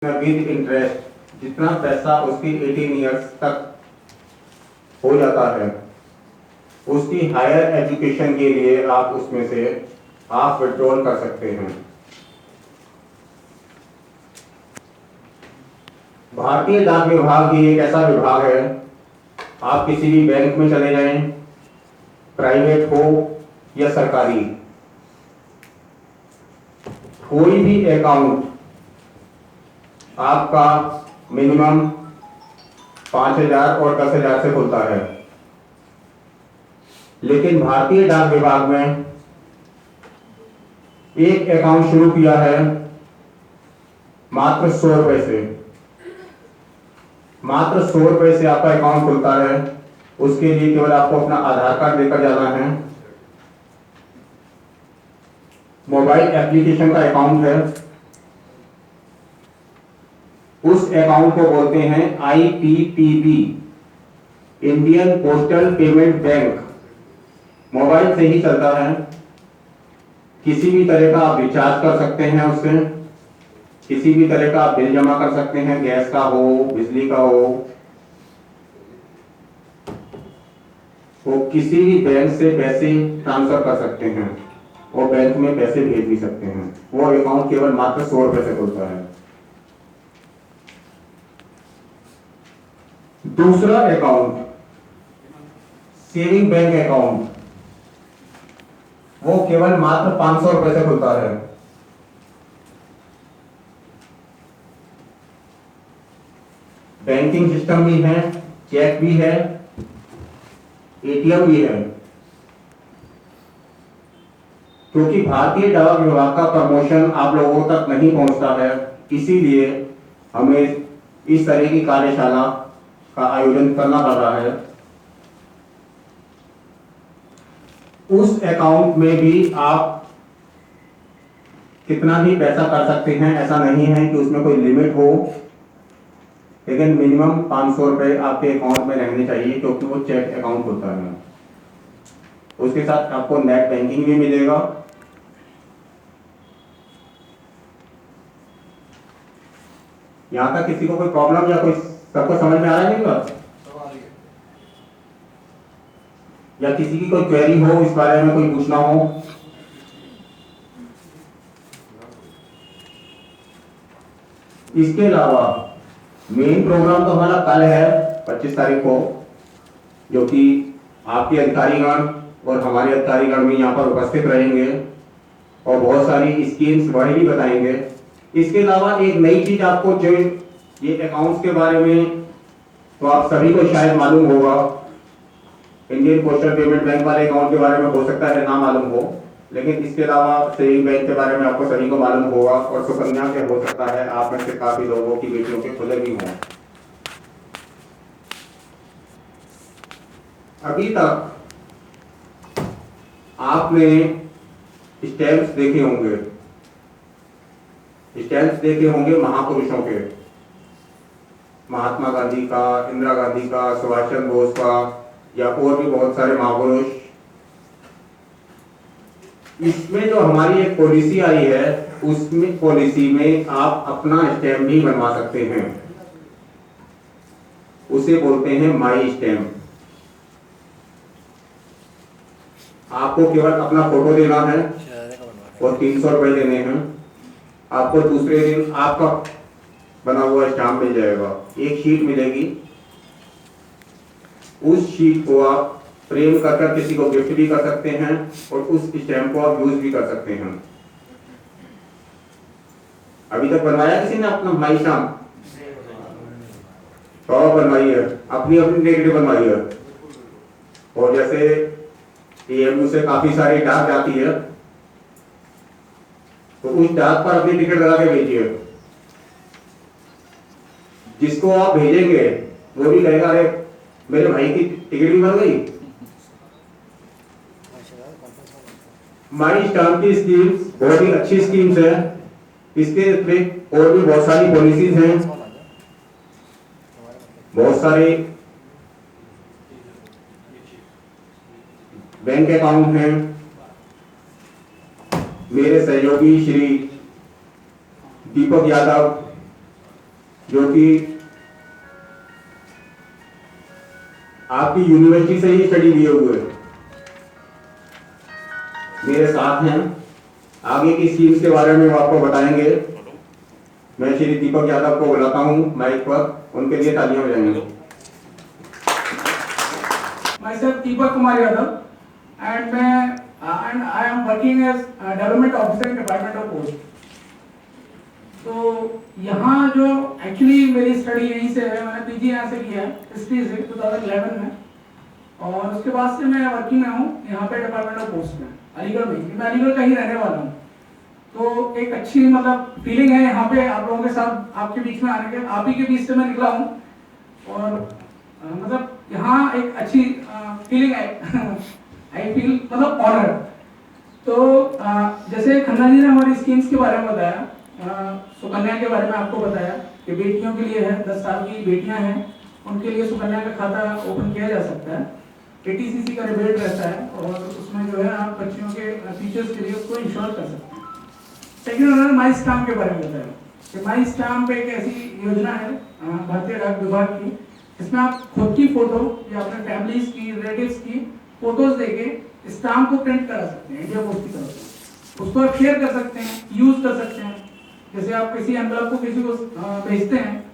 With interest जितना पैसा उसकी 18 ईयर्स तक हो जाता है उसकी हायर एजुकेशन के लिए आप उसमें से हाफ विड्रॉल कर सकते हैं। भारतीय डाक विभाग ही एक ऐसा विभाग है, आप किसी भी बैंक में चले जाएं, प्राइवेट हो या सरकारी, कोई भी अकाउंट आपका मिनिमम 5,000 और 10,000 से खुलता है। लेकिन भारतीय डाक विभाग में एक अकाउंट शुरू किया है मात्र 100 रुपए से। मात्र 100 रुपए से आपका अकाउंट खुलता है। उसके लिए केवल आपको अपना आधार कार्ड लेकर जाना है, मोबाइल एप्लीकेशन का अकाउंट है, उस अकाउंट को बोलते हैं IPPB, Indian postal payment bank. Mobile से ही चलता है, किसी भी तरह का आप रिचार्ज कर सकते हैं उससे, किसी भी तरह का आप बिल जमा कर सकते हैं, गैस का हो, बिजली का हो, वो किसी भी बैंक से पैसे ट्रांसफर कर सकते हैं और बैंक में पैसे भेज भी सकते हैं। वो अकाउंट केवल मात्र 100 रुपए से खुलता है। दूसरा अकाउंट सेविंग बैंक अकाउंट, वो केवल मात्र 500 रुपए से खुलता है। बैंकिंग सिस्टम भी है, चेक भी है, ATM भी है। क्योंकि भारतीय डाक विभाग का प्रमोशन आप लोगों तक नहीं पहुंचता है, इसीलिए हमें इस तरह की कार्यशाला का आयोजन करना पड़ रहा है। उस अकाउंट में भी आप कितना भी पैसा कर सकते हैं, ऐसा नहीं है कि उसमें कोई लिमिट हो, लेकिन मिनिमम 500 रुपए आपके अकाउंट में रहने चाहिए, क्योंकि वो चेक अकाउंट होता है। उसके साथ आपको नेट बैंकिंग भी मिलेगा। यहां तक किसी को कोई प्रॉब्लम या कोई सबको समझ में आ रहा है? नहीं बात या किसी की कोई क्वेरी हो, इस बारे में कोई पूछना हो? इसके अलावा मेन प्रोग्राम तो हमारा कल है 25 तारीख को, जो कि आपके अधिकारीगण और हमारे अधिकारीगण भी यहाँ पर उपस्थित रहेंगे और बहुत सारी स्कीम्स वही भी बताएंगे। इसके अलावा एक नई चीज आपको, जो ये अकाउंट्स के बारे में तो आप सभी को शायद मालूम होगा, इंडियन पोस्टल पेमेंट बैंक वाले अकाउंट के बारे में हो सकता है ना मालूम हो, लेकिन इसके अलावा सेविंग बैंक के बारे में आपको सभी को मालूम होगा और सुकन्या के हो सकता है आप में से काफी लोगों की बेटियों के खुले भी हों। अभी तक आपने स्टैम्प्स देखे होंगे, महापुरुषों के, महात्मा गांधी का, इंदिरा गांधी का, सुभाष चंद्र बोस का, या और भी बहुत सारे महापुरुष। इसमें जो हमारी एक पॉलिसी आई है, उसमें पॉलिसी में आप अपना स्टैम्प भी बनवा सकते हैं, उसे बोलते हैं माई स्टैम्प। आपको केवल अपना फोटो देना है और 300 रुपए देने हैं। आपको दूसरे दिन आपका बना हुआ स्टैम्प मिल जाएगा, एक शीट मिलेगी। उस शीट को आप फ्रेम कर किसी को गिफ्ट भी कर सकते हैं और उस स्टैम्प को आप यूज भी कर सकते हैं। अभी तक बनवाया किसी ने अपना माई स्टैम्प? तो बनवाई है, अपनी अपनी टिकट बनवाई है। और जैसे AMU से काफी सारी डाक जाती है, तो उस डाक पर अपनी टिकट लगा के भेजिए। जिसको आप भेजेंगे वो भी कहेगा, अरे मेरे भाई की टिकट भी बन गई। माई स्टैम्प की स्कीम्स बहुत ही अच्छी स्कीम्स है। इसके अतिरिक्त और भी बहुत सारी पॉलिसीज हैं, बहुत सारे बैंक अकाउंट हैं। मेरे सहयोगी श्री दीपक यादव जो कि आपकी यूनिवर्सिटी से ही स्टडी किए हुए मेरे साथ हैं। आगे की स्कीम्स के बारे में वो आपको बताएंगे। मैं श्री दीपक यादव को बुलाता हूं माइक पर, उनके लिए तालियां बजाएंगे। Myself Deepak Kumar Yadav and I am working as development officer in Department of Post. तो यहाँ जो एक्चुअली मेरी स्टडी यहीं से है, मैंने पीजी यहाँ से किया है हिस्ट्री से 2011 में, और उसके बाद से मैं वर्किंग में हूँ यहाँ पे डिपार्टमेंट ऑफ पोस्ट में अलीगढ़ में। मैं अलीगढ़ का ही रहने वाला हूँ, तो एक अच्छी मतलब फीलिंग है यहाँ पे आप लोगों के साथ आपके बीच में आने के। आप ही के बीच से मैं निकला हूँ और मतलब यहाँ एक अच्छी फीलिंग है। आई फील मतलब ऑनर। तो जैसे खन्ना जी ने हमारी स्कीम्स के बारे में बताया, सुकन्या के बारे में आपको बताया कि बेटियों के लिए है, 10 साल की बेटियां हैं उनके लिए सुकन्या का खाता ओपन किया जा सकता है। ATCC का रिबेट रहता है और उसमें जो है आप बच्चियों के टीचर्स के लिए उसको इंश्योर कर सकते हैं। सेकेंड उन्होंने माई स्टाम्प के बारे में बताया कि माई स्टाम्प एक ऐसी योजना है भारतीय डाक विभाग की, इसमें आप खुद की फोटो या अपने फैमिलीज की रिलेटिव्स की फोटोज देके स्टाम्प को प्रिंट करा सकते हैं इंडिया पोस्ट की तरफ से। उसको आप शेयर कर सकते हैं, यूज कर सकते हैं। जैसे आप किसी एनवलप को किसी को भेजते हैं,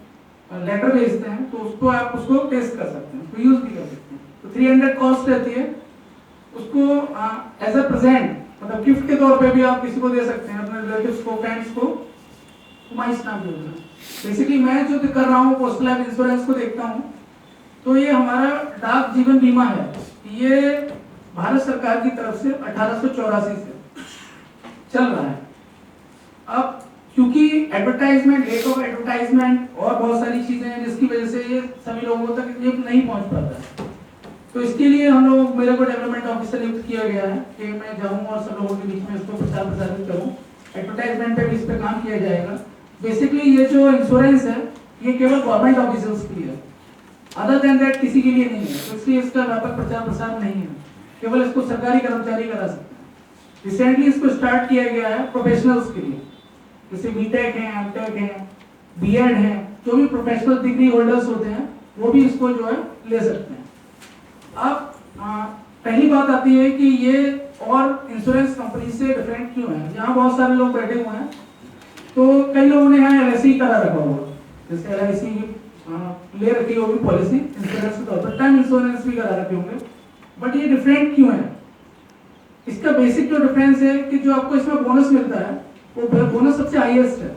लेटर भेजते हैं, तो उसको आप उसको पेस्ट कर सकते हैं, उसको यूज भी कर सकते हैं। तो 300 कॉस्ट रहती है, उसको एज अ प्रेजेंट मतलब गिफ्ट के तौर पे भी आप किसी को दे सकते हैं, अपने रिलेटिव्स को, फ्रेंड्स को। माई स्टाम्प योजना बेसिकली मैं जो कर रहा हूँ पोस्टल लाइफ इंश्योरेंस को देखता हूँ, तो ये हमारा डाक जीवन बीमा है। ये भारत सरकार की तरफ से 1884 से चल रहा है। अब क्योंकि एडवर्टाइजमेंट, लेक ऑफ एडवर्टाइजमेंट और बहुत सारी चीजें हैं जिसकी वजह से ये सभी लोगों तक ये नहीं पहुंच पाता। तो इसके लिए हम लोग, मेरे को डेवलपमेंट ऑफिसर नियुक्त किया गया है कि मैं जाऊं और सब लोगों के बीच में इसको प्रचार प्रसारित करूं। एडवर्टाइजमेंट पे भी इस पे काम किया जाएगा। बेसिकली ये जो इंश्योरेंस है ये केवल गवर्नमेंट ऑफिसर्स के लिए है, अदर देन दैट किसी के लिए नहीं है। तो इसलिए इसका व्यापक प्रचार प्रसार नहीं है, केवल इसको सरकारी कर्मचारी करा सकते हैं। रिसेंटली इसको स्टार्ट किया गया है प्रोफेशनल्स के लिए, जैसे बीटेक है, एमटेक है, बीएड है, जो भी प्रोफेशनल डिग्री होल्डर्स होते हैं वो भी इसको जो है ले सकते हैं। अब पहली बात आती है कि ये और इंश्योरेंस कंपनी से डिफरेंट क्यों है। यहाँ बहुत सारे लोग बैठे हुए हैं, तो कई लोगों ने यहाँ LIC करा रखा होगा, जैसे LIC ले रखी होगी पॉलिसी इंश्योरेंस के तौर पर, टर्म इंश्योरेंस भी करा रखे होंगे। बट ये डिफरेंट क्यों है? इसका बेसिक जो डिफरेंस है कि जो आपको इसमें बोनस मिलता है वो बोनस सबसे हाईएस्ट है।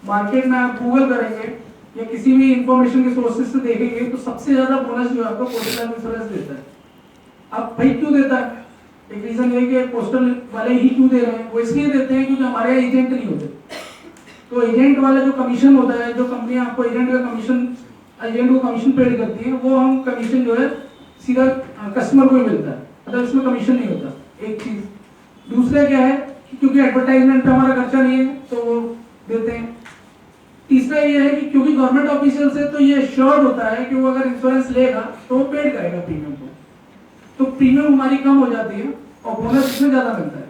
मार्केट में आप गूगल करेंगे या किसी भी इंफॉर्मेशन के सोर्सेज से देखेंगे तो सबसे ज्यादा बोनस जो आपको पोस्टल इंश्योरेंस देता है। अब भाई क्यों देता है? एक रीजन ये कि पोस्टल वाले ही क्यों दे रहे हैं, वो इसलिए देते हैं क्योंकि हमारे यहाँ एजेंट नहीं होते। तो एजेंट वाला जो कमीशन होता है, जो कंपनी आपको एजेंट का कमीशन, एजेंट को कमीशन पेड करती है, वो हम कमीशन जो है सीधा कस्टमर को ही मिलता है, मतलब इसमें कमीशन नहीं होता। एक चीज। दूसरा क्या है कि क्योंकि एडवर्टाइजमेंट पे हमारा खर्चा नहीं है तो वो देते हैं। तीसरा ये है कि क्योंकि गवर्नमेंट ऑफिशियल से तो ये श्योर होता है कि वो अगर इंश्योरेंस लेगा तो वो पेड करेगा प्रीमियम को, तो प्रीमियम हमारी कम हो जाती है और बोनस इसमें ज्यादा मिलता है।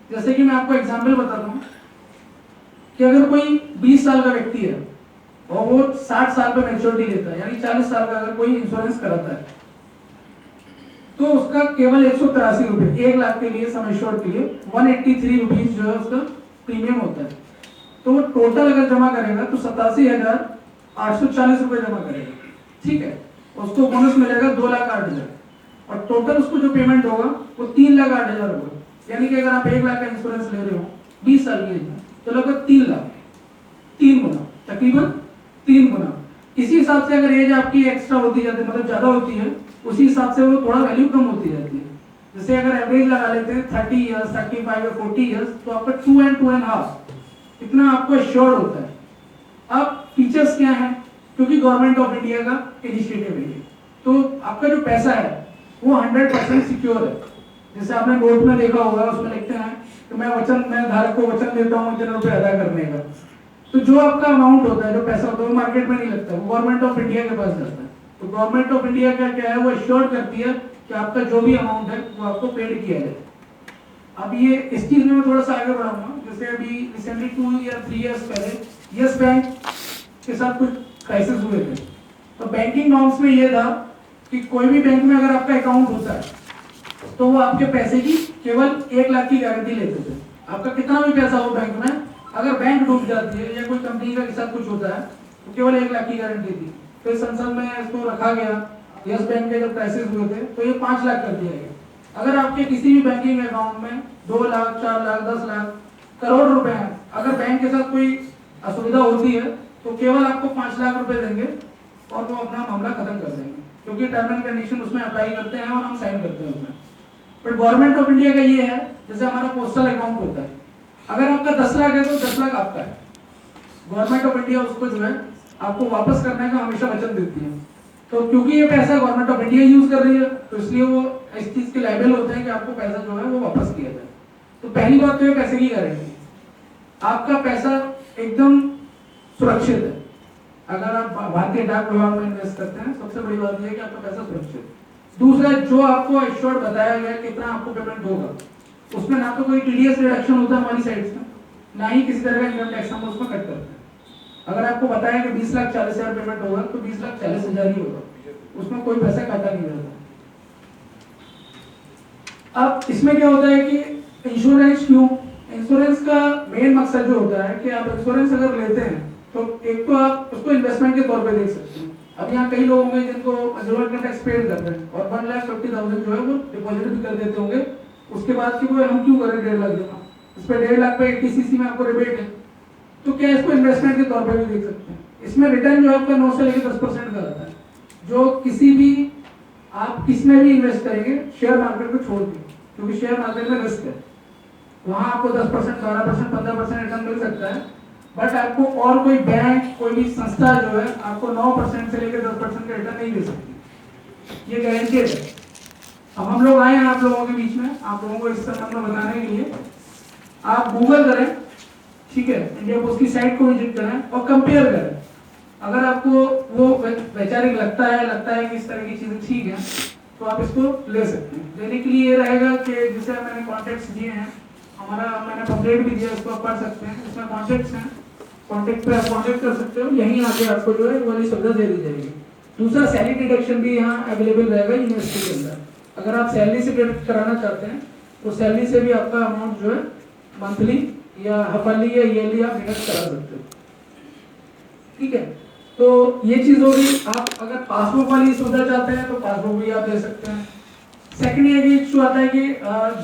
जैसे कि मैं आपको एग्जांपल बताता हूँ कि अगर कोई 20 साल का व्यक्ति है और वो 60 साल पे मैच्योरिटी लेता है, यानी 40 साल का अगर कोई इंश्योरेंस कराता है, तो उसका केवल 183 रुपए, 1 लाख के लिए सम एश्योर्ड के लिए 183 रुपीज जो है उसका प्रीमियम होता है। तो वो टोटल अगर जमा करेगा तो 87,840 रुपए जमा करेगा, ठीक है। उसको बोनस मिलेगा 2,08,000 और टोटल उसको जो पेमेंट होगा वो 3,08,000 होगा। यानी कि अगर आप 1 लाख का इंश्योरेंस ले रहे हो 20 साल की एज में, तो लगभग 3 लाख, 3 गुना, तकरीबन 3 गुना। इसी हिसाब से अगर एज आपकी एक्स्ट्रा होती जाती है, मतलब ज्यादा होती है, उसी हिसाब से वो थोड़ा वैल्यू कम होती जाती है। जैसे अगर एवरेज लगा लेते हैं 30 इयर्स, 35 या 40 इयर्स, तो आपका 2 and 2.5 इतना आपको एश्योर्ड होता है। अब फीचर्स क्या हैं? क्योंकि गवर्नमेंट ऑफ इंडिया का इनिशिएटिव है, तो आपका जो पैसा है वो 100% सिक्योर है। जैसे आपने नोट में देखा होगा, उसमें लिखते हैं कि मैं धारक को वचन देता हूँ इतने रुपए अदा करने का। तो जो आपका अमाउंट होता है, जो पैसा होता है, वो मार्केट में नहीं लगता, वो गवर्नमेंट ऑफ इंडिया के पास जाता है। तो गवर्नमेंट ऑफ इंडिया का क्या है, वो एश्योर करती है कि आपका जो भी अमाउंट है वो आपको पेड किया जाए। अब ये इस चीज में मैं थोड़ा सा आगे बढ़ाऊंगा। जैसे अभी रिसेंटली 2 या 3 इयर्स पहले यस बैंक के साथ कुछ क्राइसिस हुए थे। तो बैंकिंग नॉर्म्स में ये था कि कोई भी बैंक में अगर आपका अकाउंट होता है तो वो आपके पैसे की केवल 1 लाख की गारंटी लेते थे। आपका कितना भी पैसा हो बैंक में, अगर बैंक डूब जाती है या कोई कंपनी का के साथ कुछ होता है तो केवल 1 लाख की गारंटी थी। फिर संसद में इसको रखा गया, यस बैंक के जब क्राइसिस हुए थे तो ये 5 लाख कर दिया गया। अगर आपके किसी भी बैंकिंग अकाउंट में 2 लाख, 4 लाख, 10 लाख, करोड़ रुपए हैं, अगर बैंक के साथ कोई असुविधा होती है तो केवल आपको 5 लाख रुपए देंगे और वो अपना मामला खत्म कर देंगे, क्योंकि टर्म एंड कंडीशन उसमें अप्लाई करते हैं और हम साइन करते हैं उसमें। बट गवर्नमेंट ऑफ इंडिया का ये है, जैसे हमारा पोस्टल अकाउंट होता है, अगर आपका 10 लाख है तो 10 लाख आपका है। गवर्नमेंट ऑफ इंडिया उसको जो है आपको वापस करने का हमेशा वचन देती है। तो क्योंकि ये पैसा गवर्नमेंट ऑफ इंडिया यूज कर रही है तो इसलिए वो इस चीज के लायबल होते हैं कि आपको पैसा जो है वो वापस किया जाए। तो पहली बात तो ये पैसे की गारंटी, आपका पैसा एकदम सुरक्षित है। अगर आप भारतीय डाक विभाग में इन्वेस्ट करते हैं, सबसे बड़ी बात यह है कि आपका पैसा सुरक्षित है। दूसरा, जो आपको एश्योर्ड बताया गया कितना आपको पेमेंट होगा, उसमें ना तो कोई टीडीएस रिडक्शन होता है हमारी साइड से, ना ही किसी तरह का इनकम टैक्स हम उसमें कट करते हैं। अगर आपको बताया कि 20,40,000 पेमेंट होगा तो 20,40,000 ही होगा, उसमें कोई पैसा काटा नहीं रहता। अब इसमें क्या होता है कि इंश्योरेंस क्यों, इंश्योरेंस का मेन मकसद जो होता है कि आप इंश्योरेंस अगर लेते हैं तो एक तो आप उसको इन्वेस्टमेंट के तौर पे देख सकते हैं। अब यहाँ कई लोग होंगे जिनको जीरो इनकम टैक्स पेड करते हैं और 1,50,000 जो है वो डिपॉजिट भी कर देते होंगे। उसके बाद की वो हम क्यों करें 1.5 लाख जमा, इस पर 1.5 लाख पे 80cc में आपको रिबेट है, तो क्या इसको इन्वेस्टमेंट के तौर पे भी देख सकते हैं। इसमें रिटर्न जो है आपका 9 से लेकर 10% का रहता है, जो किसी भी आप किसमें भी इन्वेस्ट करेंगे शेयर मार्केट को छोड़ के, क्योंकि शेयर मार्केट में रिस्क है, वहां आपको 10%, 12%, 15% रिटर्न मिल सकता है। बट आपको और कोई बैंक, कोई भी संस्था जो है आपको 9% से लेकर 10% का रिटर्न नहीं दे सकती, ये गारंटेड है। अब हम लोग आए हैं आप लोगों के बीच में, आप लोगों को इस संबंध में बताने के लिए। आप गूगल करें, ठीक है, इंडिया पोस्ट की साइट को विजिट करें और कंपेयर करें। अगर आपको वो वैचारिक लगता है कि इस तरह की चीजें ठीक है तो आप इसको ले सकते हैं। लेने के लिए ये रहेगा कि जैसे मैंने कॉन्टेक्ट्स दिए हैं, हमारा मैंने पम्पलेट भी दिया, इसको आप पढ़ सकते हैं, इसमें कॉन्टेक्ट्स हैं, कॉन्टेक्ट पे आप कॉन्टेक्ट कर सकते हो, यहीं आके आपको जो है वो वाली सुविधा दे दी जाएगी। दूसरा, सैलरी डिडक्शन भी यहाँ अवेलेबल रहेगा यूनिवर्सिटी के अंदर। अगर आप सैलरी से डिडक्ट कराना चाहते हैं तो सैलरी से भी आपका अमाउंट जो है मंथली या हाफली या ईयरली आप डिडक्ट करा सकते हो, ठीक है। तो ये चीज होगी। आप अगर पासबुक वाली सुविधा चाहते हैं तो पासबुक भी आप ले सकते हैं। सेकंड ये भी इशू आता है कि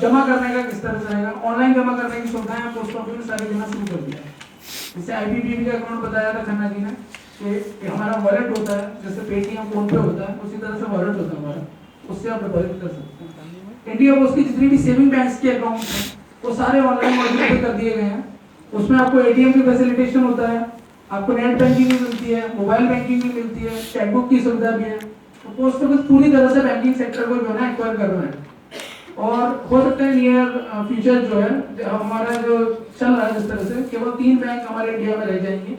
जमा करने का किस तरह से रहेगा। ऑनलाइन जमा करने की सुविधाएं पोस्ट ऑफिस में सारी देना शुरू कर दिया है। जैसे आईपीपीबी का अकाउंट बताया था खन्ना जी ने कि हमारा वॉलेट होता है, जैसे पेटीएम फोन पे होता है, उसी तरह से वॉलेट होता है हमारा, उससे आप डिपॉजिट कर सकते हैं। इंडिया पोस्ट की जितनी भी सेविंग बैंक्स के अकाउंट हैं वो सारे ऑनलाइन मॉड्यूल कर दिए गए हैं। उसमें आपको एटीएम की फैसिलिटेशन होता है, आपको नेट बैंकिंग भी मिलती है, मोबाइल बैंकिंग भी मिलती है, चेकबुक की सुविधा भी है। तो पोस्ट ऑफिस पूरी तरह से बैंकिंग सेक्टर को जो है एक्वायर कर रहा है। और हो सकता है नियर फ्यूचर जो है हमारा जो चल रहा है जिस तरह से, केवल 3 बैंक हमारे इंडिया में रह जाएंगे।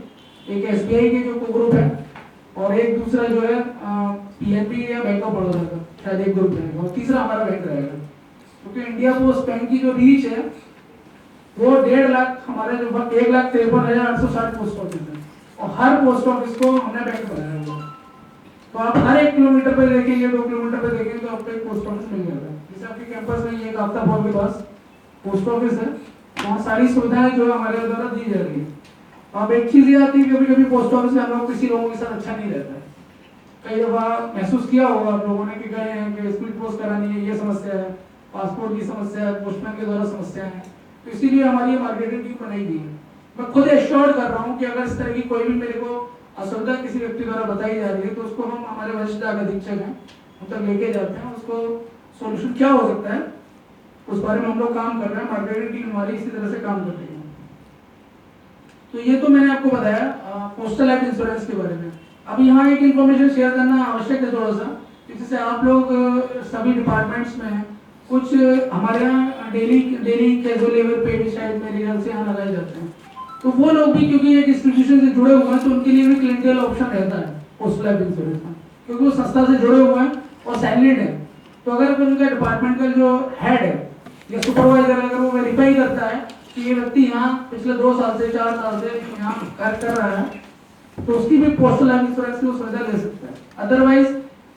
एक एसबीआई के जो को ग्रुप है और एक दूसरा जो है पीएनबी या बैंक ऑफ बड़ौदा का शायद एक ग्रुप रहेगा, और तीसरा हमारा बैंक रहेगा। क्योंकि इंडिया पोस्ट बैंक की जो रीच है वो 1.5 लाख, हमारे जो 1,53,860 पोस्ट ऑफिस है और हर पोस्ट ऑफिस को हमने बैंक बनाया हुआ है। तो आप हर 1 किलोमीटर पे देखेंगे, 2 किलोमीटर पे देखेंगे तो आपको एक पोस्ट ऑफिस मिल जाएगा। जैसे आपके कैंपस में एक आफ्ताब हॉल के पास पोस्ट ऑफिस है, वहाँ सारी सुविधाएं जो हमारे द्वारा दी जा रही है। अब एक चीज ये आती है, कभी कभी पोस्ट ऑफिस में हम लोग किसी लोगों के साथ अच्छा नहीं रहता है। कई दफा महसूस किया होगा आप लोगों ने कि गए हैं कि स्पीड पोस्ट करानी है, ये समस्या है, पासपोर्ट की समस्या है, पोस्टमैन के द्वारा समस्या है। तो इसीलिए हमारी मार्केटिंग टीम बनाई गई है। मैं खुद एश्योर कर रहा हूँ कि अगर इस तरह की कोई भी मेरे को असुविधा किसी व्यक्ति द्वारा बताई जा रही है तो उसको हम, हमारे वरिष्ठ डाक अधीक्षक हैं, हम तक लेके जाते हैं, उसको सोल्यूशन क्या हो सकता है उस बारे में हम लोग काम कर रहे हैं। मार्केटिंग टीम हमारी इसी तरह से काम कर रही है। तो ये तो मैंने आपको बताया पोस्टल लाइफ इंश्योरेंस के बारे में। अब यहाँ एक इन्फॉर्मेशन शेयर करना आवश्यक है थोड़ा सा, जैसे आप लोग सभी डिपार्टमेंट्स में हैं, कुछ हमारे यहाँ डेली कैजुअल लेवल पे भी शायद मेरे ख्याल से यहाँ लगाए जाते हैं। तो वो लोग भी क्योंकि एक इंस्टीट्यूशन से जुड़े हुए हैं तो उनके लिए भी क्लिनिकल ऑप्शन रहता है पोस्टल लाइफ इंश्योरेंस में, क्योंकि वो संस्था से जुड़े हुए हैं और सैलरीड है। तो अगर उनका डिपार्टमेंट का जो हेड है या सुपरवाइजर अगर वो वेरीफाई करता है कि ये व्यक्ति यहाँ पिछले 2 साल से 4 साल से यहाँ कार्य कर रहा है तो उसकी भी पोस्टल लाइफ इंश्योरेंस की वो सुविधा ले सकता है। अदरवाइज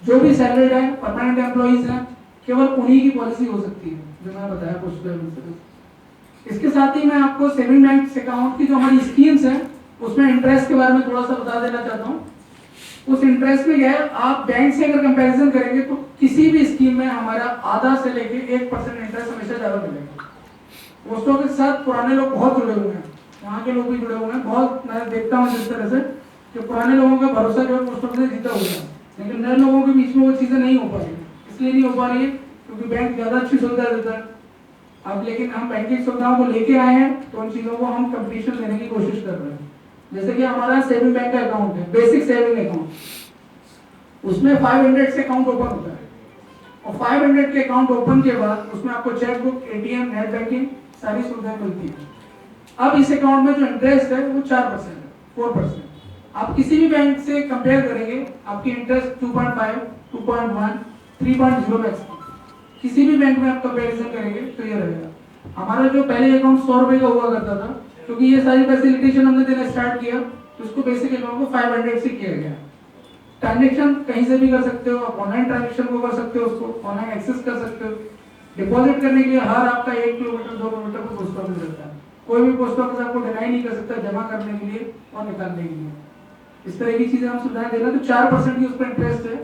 जो भी सैलरीड है, परमानेंट एम्प्लॉइज हैं, केवल उन्हीं की पॉलिसी हो सकती है जो मैं बताया पोस्टल लाइफ इंश्योरेंस। इसके साथ ही मैं आपको सेविंग बैंक अकाउंट की जो हमारी स्कीम्स हैं उसमें इंटरेस्ट के बारे में थोड़ा सा बता देना चाहता हूँ। उस इंटरेस्ट में क्या है, आप बैंक से अगर कंपैरिजन करेंगे तो किसी भी स्कीम में हमारा आधा से लेके 1% इंटरेस्ट हमेशा ज्यादा मिलेगा। पोस्टों के साथ पुराने लोग बहुत जुड़े हुए हैं, यहाँ के लोग भी जुड़े हुए हैं बहुत। मैं देखता हूँ जिस तरह से कि पुराने लोगों का भरोसा जो है पोस्ट ऑफिस से जीता हुआ है, लेकिन नए लोगों के बीच में वो चीजें नहीं हो पा रही है। इसलिए नहीं हो पा रही है क्योंकि बैंक ज्यादा अच्छी सुविधा देता है। अब लेकिन हम बैंकिंग सुविधाओं को लेके आए हैं तो उन चीजों को हम कंपटीशन देने की कोशिश कर रहे हैं। जैसे कि हमारा सेविंग बैंक का अकाउंट है, बेसिक सेविंग अकाउंट, उसमें 500 से अकाउंट ओपन होता है और 500 के अकाउंट ओपन के बाद उसमें आपको चेकबुक, एटीएम, नेट बैंकिंग सारी सुविधाएं मिलती है। अब इस अकाउंट में जो इंटरेस्ट है वो 4% है, 4%। आप किसी भी बैंक से कंपेयर करेंगे आपकी इंटरेस्ट 2.5, 2.1, 3.0 मैक्सिमम, किसी भी बैंक में आप कंपेरिजन करेंगे तो ये रहेगा। हमारा जो पहले अकाउंट 100 रुपए का हुआ करता था, क्योंकि ये सारी फैसिलिटेशन हमने देना स्टार्ट किया तो उसको बेसिक अकाउंट को 500 से किया गया। ट्रांजेक्शन कहीं से भी कर सकते हो, आप ऑनलाइन ट्रांजेक्शन को कर सकते हो, उसको ऑनलाइन एक्सेस कर सकते हो। डिपॉजिट करने के लिए हर आपका 1 किलोमीटर 2 किलोमीटर को पोस्ट ऑफिस रहता है। कोई भी पोस्ट ऑफिस आपको डिनाई नहीं कर सकता जमा करने के लिए और निकालने के लिए। इस तरह की चीजें हम सुविधाएं दे रहे हैं। तो 4% की उस पर इंटरेस्ट है,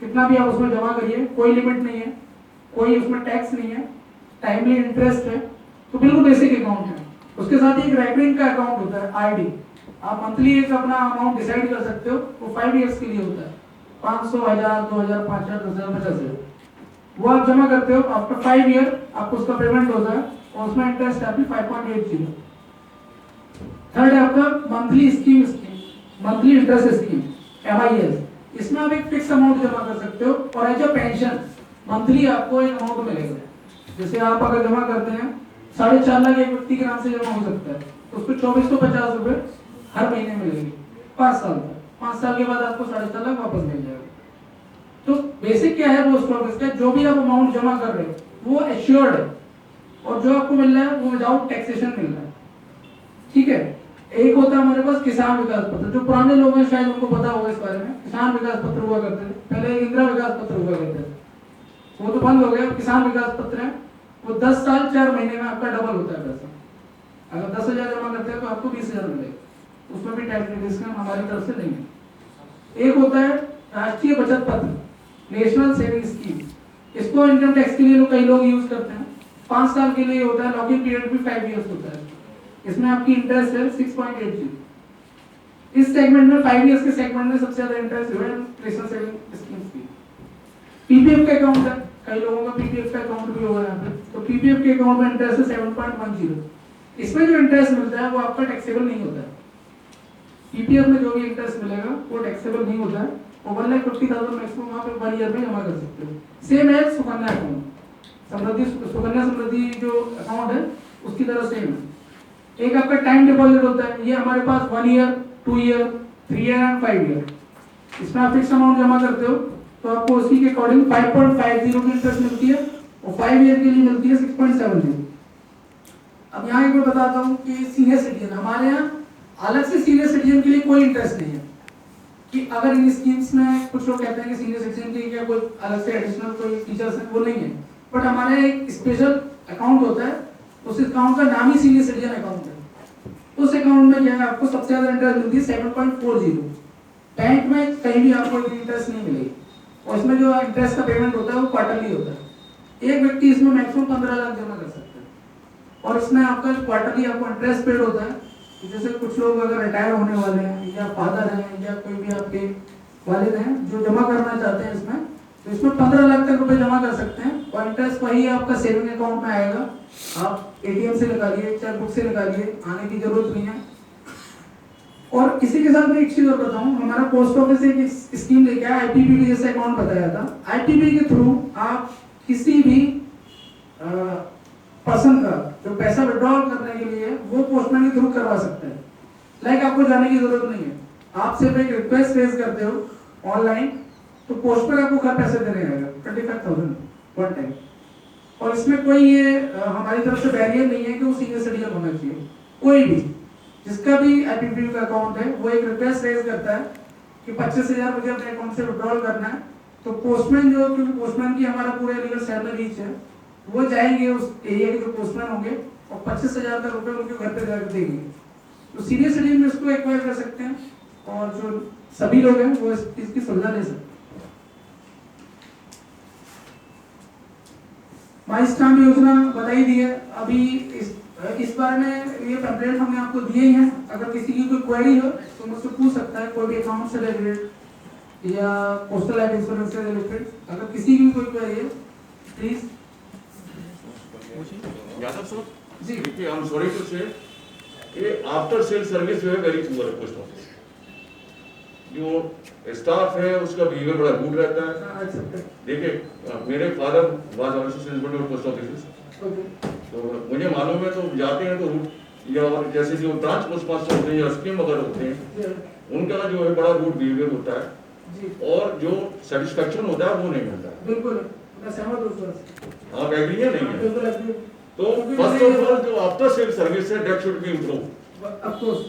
कितना भी आप उसमें जमा करिए, कोई लिमिट नहीं है, कोई उसमें टैक्स नहीं है, टाइमली इंटरेस्ट है, तो बिल्कुल बेसिक अकाउंट है। उसके साथ ही एक रेकरिंग का अकाउंट होता है, आरडी। आप मंथली एक अपना अमाउंट डिसाइड कर सकते हो, वो 5 इयर्स के लिए होता है, 500, 1000, 2000, 5000, 10,000, 50,000, वो आप जमा करते हो। आफ्टर 5 ईयर आपको उसका पेमेंट होता है और उसमें इंटरेस्ट है आपकी 5.80। थर्ड है आपका monthly scheme, monthly interest scheme, MIS। इसमें आप एक फिक्स अमाउंट जमा कर सकते हो और एज अ पेंशन मंथली आपको एक अमाउंट मिलेगा। जैसे आप अगर जमा करते हैं 4.5 लाख एक व्यक्ति के नाम से जमा हो सकता है, तो उसको 2450 रुपए हर महीने मिलेगी 5 साल तक। 5 साल के बाद आपको 4.5 लाख वापस मिल जाएगा। तो बेसिक क्या है पोस्ट ऑफिस का, जो भी आप अमाउंट जमा कर रहे हो वो एश्योर्ड है और जो आपको मिल रहा है वो विदाउट टैक्सेशन मिल रहा है। ठीक है। एक होता है हमारे पास किसान विकास पत्र, जो पुराने लोग हैं शायद उनको पता होगा इस बारे में। किसान विकास पत्र हुआ करते थे, पहले इंदिरा विकास पत्र हुआ करते थे, वो तो बंद हो गया। किसान विकास पत्र है, वो 10 साल 4 महीने में आपका डबल होता है पैसा। अगर 10,000 जमा करते हैं तो आपको 20,000 मिलेगा, उसमें भी टैक्स डिस्काउंट हमारी तरफ से नहीं है। एक होता है राष्ट्रीय बचत पत्र, नेशनल सेविंग स्कीम। इसको इनकम टैक्स के लिए कई लोग यूज करते हैं। 5 साल के लिए होता है, लॉकिंग पीरियड भी 5 इयर्स होता है। इसमें आपकी इंटरेस्ट है 6.80। इस सेगमेंट में 5 इयर्स के सेगमेंट में सबसे ज्यादा इंटरेस्ट जो है नेशनल सेविंग स्कीम्स की। पीपीएफ का अकाउंट है, कई लोगों का पीपीएफ का अकाउंट भी होगा यहाँ पे। तो पीपीएफ के अकाउंट में इंटरेस्ट है 7.10। इसमें जो इंटरेस्ट मिलता है वो आपका टैक्सेबल नहीं होता है। पीपीएफ में जो भी इंटरेस्ट मिलेगा वो टैक्सेबल नहीं होता है और 1,50,000 मैक्सिमम आप 1 ईयर में जमा कर सकते हो। सेम है सुकन्या अकाउंट, सुकन्या समृद्धि जो अकाउंट है उसकी तरह सेम है। एक आपका टाइम डिपॉजिट होता है, ये हमारे पास 1 year, 2 year, 3 year and 5 year. इसमें आप फिक्स अमाउंट जमा करते हो तो आपको उसी के अकॉर्डिंग 5.50 की इंटरेस्ट मिलती है और 5 ईयर के लिए मिलती है 6.70। अब यहाँ एक बार बताता हूँ कि सीनियर सिटीजन, हमारे यहाँ अलग से सीनियर सिटीजन के लिए कोई इंटरेस्ट नहीं है। कि अगर इन स्कीम्स में कुछ लोग कहते हैं कि सीनियर सिटीजन के लिए कोई अलग से एडिशनल कोई फीचर्स है, वो नहीं है। बट हमारे एक स्पेशल अकाउंट होता है, उस अकाउंट का नाम ही सीनियर सिटीजन अकाउंट है। उस अकाउंट में क्या है, आपको सबसे ज्यादा इंटरेस्ट मिलती है 7.40। बैंक में कहीं भी आपको इंटरेस्ट नहीं मिलेगी और इसमें जो इंटरेस्ट का पेमेंट होता है वो क्वार्टरली होता है। एक व्यक्ति इसमें मैक्सिमम 15 लाख जमा कर सकता है और इसमें आपका क्वार्टरली आपको इंटरेस्ट पेड होता है। जैसे कुछ लोग अगर रिटायर होने वाले हैं या फादर हैं या कोई भी आपके वालिद हैं जो जमा करना चाहते हैं इसमें, तो इसमें 15 लाख तक रुपए जमा कर सकते हैं और इंटरेस्ट वही आपका सेविंग अकाउंट में आएगा। आप एटीएम से निकालिए, चेकबुक से निकालिए, आने की जरूरत नहीं है। और इसी के साथ मैं एक चीज और बताऊं, हमारा पोस्ट ऑफिस एक स्कीम लेके आया, आईपीपीबी जैसे अकाउंट बताया था। आईपीपीबी के थ्रू आप किसी भी पर्सन का जो पैसा विड्रॉल करने के लिए वो पोस्टमैन के थ्रू करवा सकते हैं। लाइक आपको जाने की जरूरत नहीं है, आप सिर्फ एक रिक्वेस्ट रेज करते हो ऑनलाइन, तो पोस्टमैन आपको घर पैसे देने आएगा 25,000 वन टाइम। और इसमें कोई ये हमारी तरफ से बैरियर नहीं है कि वो सीनियर सिटीजन होना चाहिए। कोई भी जिसका भी IPPB का अकाउंट है वो एक रिक्वेस्ट रेज करता है कि 25,000 मुझे अपने अकाउंट से विड्रॉल करना है, तो पोस्टमैन जो, क्योंकि पोस्टमैन की हमारा पूरे अलीगढ़ शहर में रीच है, वो जाएंगे उस एरिया के जो पोस्टमैन होंगे और 25,000 का रुपये उनके घर पे जाकर देंगे। तो सीनियर सिटीजन में इसको एक्वायर कर सकते हैं और जो सभी लोग हैं वो इसकी सुविधा ले सकते हैं। माई स्टाम्प योजना बताई दी है। अभी इस बारे में ये पैम्पलेट हमने आपको दिए ही हैं। अगर किसी की कोई क्वेरी हो तो मुझसे पूछ सकता है, कोई भी अकाउंट से रिलेटेड या पोस्टल लाइफ इंश्योरेंस से रिलेटेड, अगर किसी की भी कोई क्वेरी है प्लीज। यादव सर जी देखिए, आई एम सॉरी टू से कि आफ्टर सेल सर्विस जो है वेरी पुअर है पोस्ट ऑफिस। जो स्टाफ है उसका बिहेवियर बड़ा गुड रहता है। देखिए मेरे father was also salesman of post office, तो मुझे मालूम है, तो जाते हैं तो या जैसे जो ब्रांच पोस्ट मास्टर होते हैं या स्कीम वगैरह होते हैं, उनका जो है बड़ा गुड बिहेवियर होता है और जो सेटिस्फेक्शन होता है वो नहीं मिलता है। बिल्कुल मैं सहमत हूं सर। आप एग्री है नहीं है? बिल्कुल एग्री। तो फर्स्ट ऑफ ऑल जो आफ्टर सेल सर्विस है that should be improve. Of course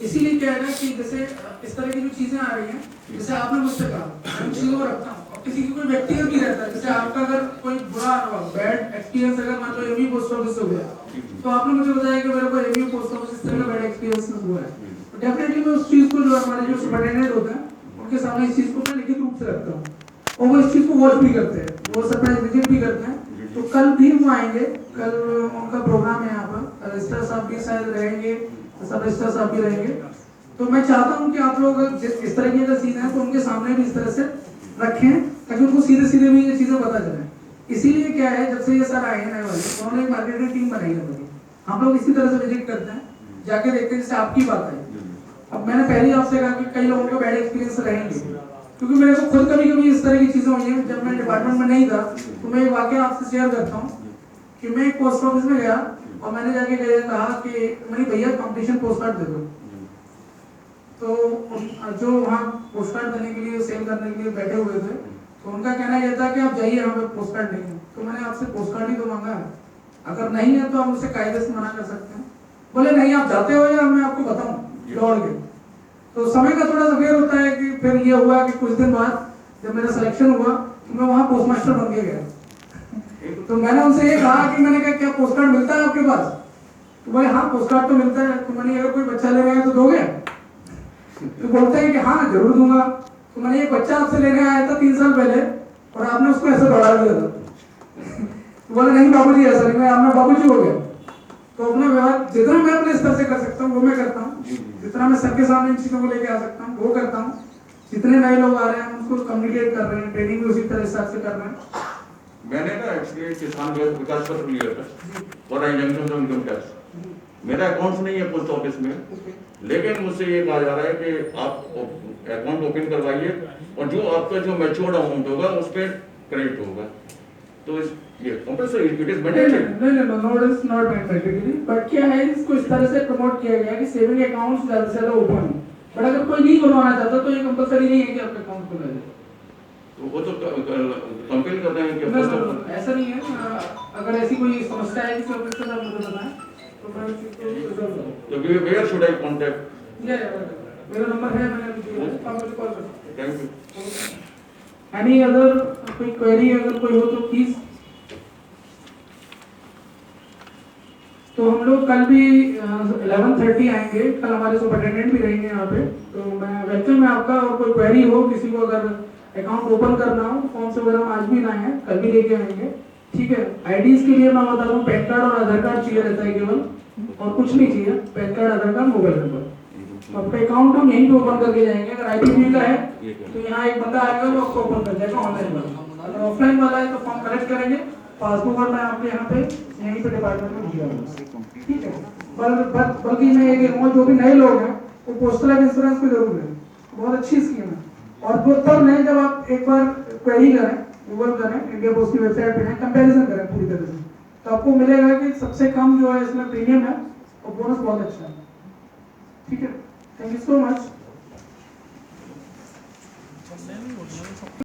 इसीलिए क्या है ना कि जैसे इस तरह की जो चीजें आ रही हैं, जैसे आपने मुझसे कहा, मैं चीजों को रखता हूँ और किसी की कोई व्यक्तिगत भी रहता है। जैसे आपका अगर कोई बुरा अनुभव, बैड एक्सपीरियंस अगर मान लो एमयू पोस्ट ऑफिस से हुआ, तो आपने मुझे बताया कि मेरे को एमयू पोस्ट ऑफिस से बैड एक्सपीरियंस हुआ है, तो डेफिनेटली मैं उस चीज को, जो हमारे जो सुपरिटेंडेंट होते हैं उनके सामने इस चीज को मैं लिखित रूप से रखता हूँ और वो इस चीज को वॉच भी करते हैं, वो सरप्राइज विजिट भी करते हैं। तो कल भी वो आएंगे, कल उनका प्रोग्राम है यहाँ पर, रजिस्ट्रार साहब भी शायद रहेंगे, सब रजिस्ट्रार साहब भी रहेंगे। तो मैं चाहता हूँ कि आप लोग इस तरह की अगर चीजें हैं तो उनके सामने भी इस तरह से रखें ताकि उनको सीधे सीधे भी ये चीजें पता चले। इसीलिए क्या है, जब से ये सर आए हैं नए वाले, उन्होंने एक मार्केटिंग टीम बनाई है बड़ी। हम लोग इसी तरह से विजिट करते हैं, जाके देखते हैं। जैसे आपकी बात है, अब मैंने पहले ही आपसे कहा कि कई लोगों के बैड एक्सपीरियंस रहेंगे, क्योंकि मेरे को खुद कभी कभी इस तरह की चीजें हुई हैं। जब मैं डिपार्टमेंट में नहीं था तो मैं एक वाकया आपसे शेयर करता हूँ कि मैं एक पोस्ट ऑफिस में गया और मैंने जाके कहा कि मेरी भैया कॉम्पिटिशन पोस्ट कार्ड दे दो। तो जो वहाँ पोस्ट कार्ड देने के लिए, सेल करने के लिए बैठे हुए थे, तो उनका कहना यह था कि आप जाइए, हमें पोस्ट कार्ड देंगे। तो मैंने आपसे पोस्ट कार्ड ही तो मांगा है, अगर नहीं है तो आप मुझसे कायदे से मना कर सकते हैं। बोले नहीं, आप जाते हो या मैं आपको बताऊं दौड़ के। तो समय का थोड़ा सा फेर होता है कि फिर ये हुआ कि कुछ दिन बाद जब मेरा सिलेक्शन हुआ तो मैं वहाँ पोस्ट मास्टर बन के गया। तो मैंने उनसे ये कहा कि मैंने कहा क्या पोस्ट कार्ड मिलता है आपके पास? तो बोले हाँ पोस्ट कार्ड तो मिलता है। तो मैंने अगर कोई बच्चा ले रहा है तो दोगे? तो बोलते हैं कि हाँ जरूर दूंगा। तो मैंने एक बच्चा आपसे लेने आया था 3 साल पहले और आपने उसको ऐसे दौड़ा दिया था। तो बोले नहीं बाबूजी ऐसा नहीं, मैं आपने बाबूजी हो गया। तो अपना व्यवहार जितना मैं अपने स्तर से कर सकता हूँ वो मैं करता हूँ, जितना मैं सबके सामने इन चीजों को लेके आ सकता हूँ वो करता हूँ। जितने नए लोग आ रहे हैं उनको कम्युनिकेट कर रहे हैं, ट्रेनिंग भी उसी तरह हिसाब से कर रहे हैं। मैंने ना एक्चुअली किसान विकास पत्र लिया था for injunction of income tax. मेरा अकाउंट नहीं है पोस्ट ऑफिस में, लेकिन मुझसे ये कहा जा रहा है कि आप अकाउंट ओपन करवाइए और जो आपका जो मैच्योर्ड अमाउंट होगा उस पर क्रेडिट होगा। तो ये कंपल्सरी इट इज मैंडेटरी। नहीं, not is not mandatory, but क्या है इसको इस तरह से प्रमोट किया गया कि सेविंग अकाउंट्स ज्यादा से ज्यादा ओपन हो। बट अगर कोई नहीं बनवाना चाहता तो ये कंपल्सरी नहीं है कि आपका अकाउंट खुला जाए। तो वो तो कंपेल करते हैं कि पोस्ट ऑफिस ऐसा नहीं है। अगर ऐसी कोई समस्या है किसी ऑफिस से आप मुझे बताएं तो मैं उसको रिजॉल्व करूंगा। तो वेयर शुड आई कांटेक्ट? मेरा नंबर है, मैंने अभी दिया है, आप मुझे कॉल करें। Thank you. एनी अदर कोई क्वेरी अगर कोई हो तो प्लीज। तो हम लोग कल भी 11:30 आएंगे, कल हमारे सुपरिटेंडेंट भी रहेंगे यहाँ पे। तो मैं वेलकम है आपका, और कोई क्वेरी हो, किसी को अगर अकाउंट ओपन करना हो, फॉर्म्स वगैरह हम आज भी लाए हैं, कल भी लेके आएंगे। ठीक है, आईडीज के लिए मैं बता दूं पैन कार्ड और आधार कार्ड चाहिए रहता है केवल, और कुछ नहीं चाहिए। पैन कार्ड, आधार कार्ड, मोबाइल नंबर। तो आपका अकाउंट हम यहीं पे ओपन करके जाएंगे। अगर आईपीपी का है तो यहाँ एक बंदा आएगा वो आपको ओपन कर जाएगा ऑनलाइन वाला। अगर ऑफलाइन वाला है तो फॉर्म कलेक्ट करेंगे, पासबुक और मैं आपके यहाँ पे यहीं पे डिपार्टमेंट में दिया हूँ। ठीक है, बल्कि मैं ये कहूँगा जो भी नए लोग हैं वो पोस्टल लाइफ इंश्योरेंस को जरूर लें, बहुत अच्छी स्कीम है। और वो तब नहीं जब आप एक बार क्वेरी करें, गूगल करें, इंडिया पोस्ट की वेबसाइट पे जाएं, कंपैरिजन करें पूरी तरह से, तो आपको मिलेगा कि सबसे कम जो है इसमें प्रीमियम है और बोनस बहुत अच्छा है। ठीक है, थैंक यू सो मच।